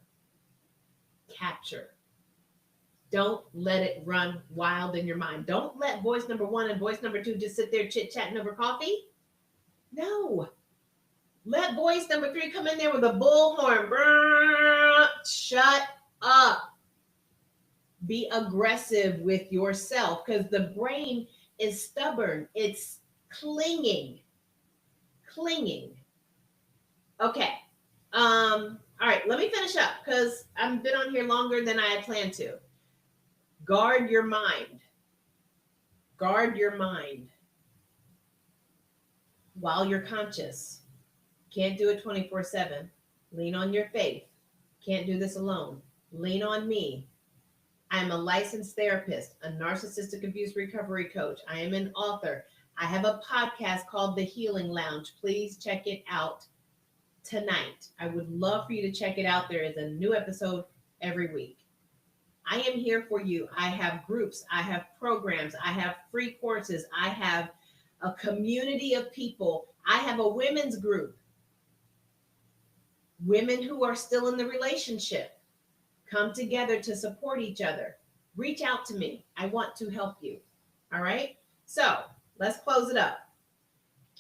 [SPEAKER 1] Don't let it run wild in your mind. Don't let voice number 1 and voice number 2 just sit there chit-chatting over coffee. No. Let voice number 3 come in there with a bullhorn. Brrr, shut up. Be aggressive with yourself because the brain is stubborn. It's clinging. Okay. All right, let me finish up because I've been on here longer than I had planned to. Guard your mind. Guard your mind while you're conscious. Can't do it 24/7. Lean on your faith. Can't do this alone. Lean on me. I'm a licensed therapist, a narcissistic abuse recovery coach. I am an author. I have a podcast called The Healing Lounge. Please check it out tonight. I would love for you to check it out. There is a new episode every week. I am here for you. I have groups. I have programs. I have free courses. I have a community of people. I have a women's group. Women who are still in the relationship come together to support each other. Reach out to me. I want to help you. All right. So let's close it up.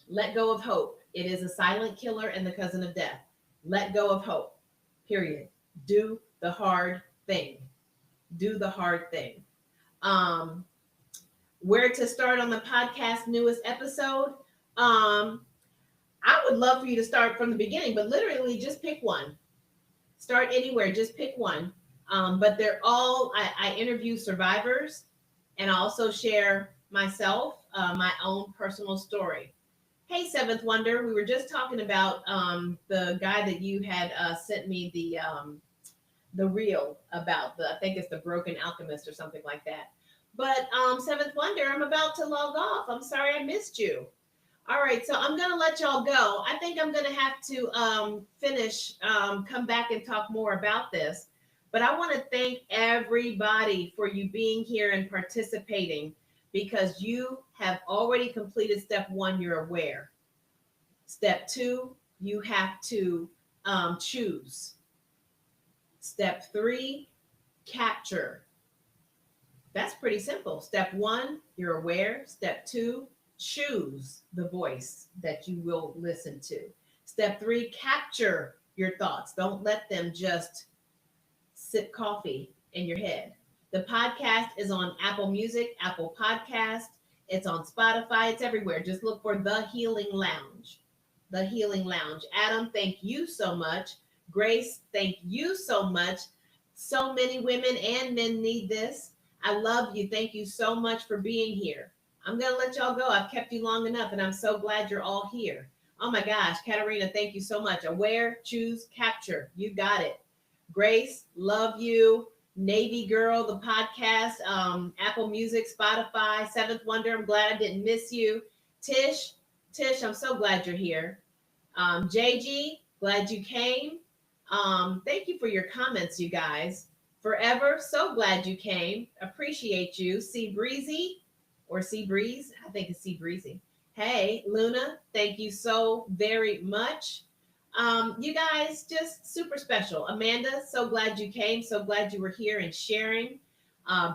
[SPEAKER 1] Let go of hope. It is a silent killer and the cousin of death. Let go of hope. Period. Do the hard thing. Do the hard thing. Where to start on the podcast newest episode? I would love for you to start from the beginning, but literally just pick one. Start anywhere, just pick one. But they're all, I interview survivors and I also share myself, my own personal story. Hey, Seventh Wonder, we were just talking about the guy that you had sent me the reel about, I think it's the Broken Alchemist or something like that. But Seventh Wonder, I'm about to log off. I'm sorry I missed you. All right, so I'm going to let y'all go. I think I'm going to have to finish, come back and talk more about this. But I want to thank everybody for you being here and participating because you have already completed step 1, you're aware. Step 2, you have to choose. Step 3, capture. That's pretty simple. Step 1, you're aware. Step 2, choose the voice that you will listen to. Step 3, capture your thoughts. Don't let them just sip coffee in your head. The podcast is on Apple Music, Apple Podcast. It's on Spotify. It's everywhere. Just look for The Healing Lounge. The Healing Lounge. Adam, thank you so much. Grace, thank you so much. So many women and men need this. I love you. Thank you so much for being here. I'm going to let y'all go. I've kept you long enough, and I'm so glad you're all here. Oh, my gosh. Katarina, thank you so much. Aware, choose, capture. You got it. Grace, love you. Navy Girl, the podcast, Apple Music, Spotify, Seventh Wonder. I'm glad I didn't miss you. Tish, I'm so glad you're here. JG, glad you came. Thank you for your comments, you guys. Forever, so glad you came. Appreciate you. Sea Breezy or Sea Breeze. I think it's Sea Breezy. Hey, Luna, thank you so very much. You guys, just super special. Amanda, so glad you came. So glad you were here and sharing.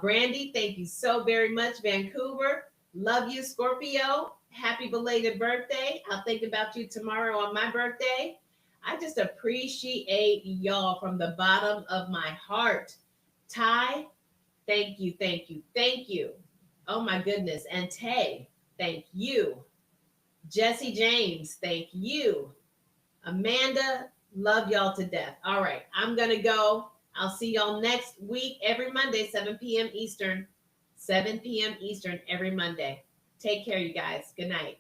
[SPEAKER 1] Brandy, thank you so very much. Vancouver, love you. Scorpio, happy belated birthday. I'll think about you tomorrow on my birthday. I just appreciate y'all from the bottom of my heart. Ty, thank you, thank you, thank you. Oh my goodness. And Tay, thank you. Jesse James, thank you. Amanda, love y'all to death. All right, I'm going to go. I'll see y'all next week, every Monday, 7 p.m. Eastern. 7 p.m. Eastern every Monday. Take care, you guys. Good night.